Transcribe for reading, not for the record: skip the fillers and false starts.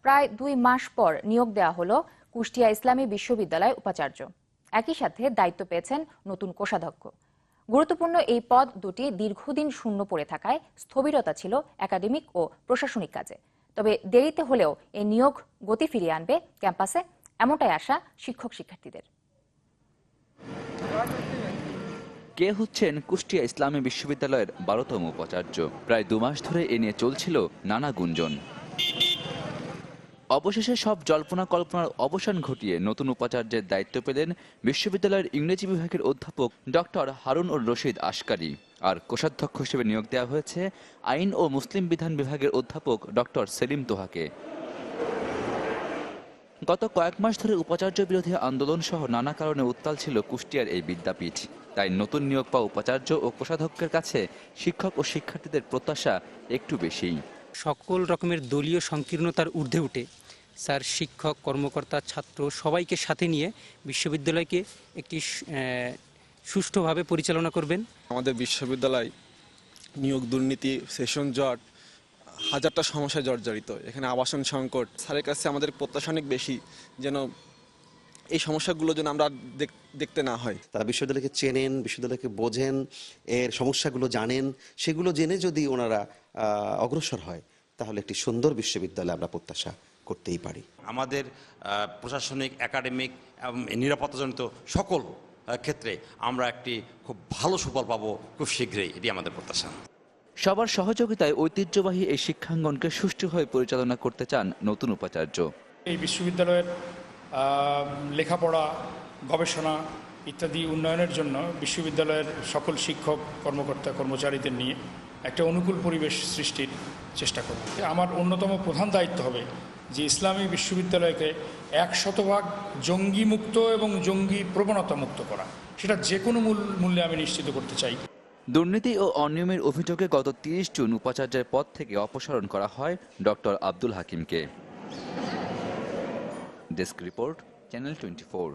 প্রায় 2 মাস পর নিয়োগ দেওয়া হলো কুষ্টিয়া ইসলামী বিশ্ববিদ্যালয় উপাচার্য। একই সাথে দায়িত্ব পেয়েছেন নতুন কোষাধ্যক্ষ। গুরুত্বপূর্ণ এই পদ দুটি দীর্ঘদিন শূন্য পড়ে থাকায় স্থবিরতা ছিল একাডেমিক ও প্রশাসনিক কাজে। তবে দেরিতে হলেও এই নিয়োগ গতি ফিরিয়ে আনবে ক্যাম্পাসে, এমনটাই আশা শিক্ষক শিক্ষার্থীদের। কে হচ্ছেন কুষ্টিয়া ইসলামী বিশ্ববিদ্যালয়ের 12তম উপাচার্য? প্রায় 2 মাস ধরে এ নিয়ে চলছিল নানা গুঞ্জন। অবশেষে সব জল্পনা কল্পনার অবসান ঘটিয়ে নতুন উপাচার্যের দায়িত্ব পেলেন বিশ্ববিদ্যালয়ের ইংরেজি বিভাগের অধ্যাপক ডক্টর হারুন রশিদ আশকারি। আর কোষাধ্যক্ষ হিসেবে নিয়োগ দেওয়া হয়েছে আইন ও মুসলিম বিধান বিভাগের অধ্যাপক ডক্টর সেলিম তোহাকে। গত কয়েক মাস ধরে উপাচার্য বিরোধী আন্দোলন সহ নানা কারণে উত্তাল ছিল কুষ্টিয়ার এই বিদ্যাপীঠ। তাই নতুন নিয়োগ পাওয়া উপাচার্য ও কোষাধ্যক্ষের কাছে শিক্ষক ও শিক্ষার্থীদের প্রত্যাশা একটু বেশি। সকল রকমের দলীয় সংকীর্ণতার ঊর্ধ্বে উঠে স্যার শিক্ষক, কর্মকর্তা, ছাত্র সবাইকে সাথে নিয়ে বিশ্ববিদ্যালয়কে একটি সুষ্ঠুভাবে পরিচালনা করবেন। আমাদের বিশ্ববিদ্যালয় নিয়োগ দুর্নীতি, সেশন জট, হাজারটা সমস্যায় জর্জরিত। এখানে আবাসন সংকট। স্যারের কাছে আমাদের প্রত্যাশা অনেক বেশি, যেন এই সমস্যাগুলো যেন আমরা দেখতে না হয়। তারা বিশ্ববিদ্যালয়কে চেনেন, বিশ্ববিদ্যালয়কে বোঝেন, এর সমস্যাগুলো জানেন। সেগুলো জেনে যদি ওনারা অগ্রসর হয় তাহলে একটি সুন্দর বিশ্ববিদ্যালয় আমরা প্রত্যাশা করতেই পারি। আমাদের প্রশাসনিক, একাডেমিক এবং নিরাপত্তাজনিত সকল ক্ষেত্রে আমরা একটি খুব ভালো সুফল পাবো খুব শীঘ্রই, এটি আমাদের প্রত্যাশা। সবার সহযোগিতায় ঐতিহ্যবাহী এই শিক্ষাঙ্গনকে সুষ্ঠুভাবে পরিচালনা করতে চান নতুন উপাচার্য। এই বিশ্ববিদ্যালয়ের লেখাপড়া, গবেষণা ইত্যাদি উন্নয়নের জন্য বিশ্ববিদ্যালয়ের সকল শিক্ষক, কর্মকর্তা, কর্মচারীদের নিয়ে একটা অনুকূল পরিবেশ সৃষ্টির চেষ্টা করব। আমার অন্যতম প্রধান দায়িত্ব হবে যে ইসলামী বিশ্ববিদ্যালয়কে 100% জঙ্গিমুক্ত এবং জঙ্গি প্রবণতা মুক্ত করা, সেটা যে কোনো মূল্যে আমি নিশ্চিত করতে চাই। দুর্নীতি ও অনিয়মের অভিযোগে গত 30 জুন উপাচার্যের পদ থেকে অপসারণ করা হয় ডক্টর আব্দুল হাকিমকে। Desk report, channel 24।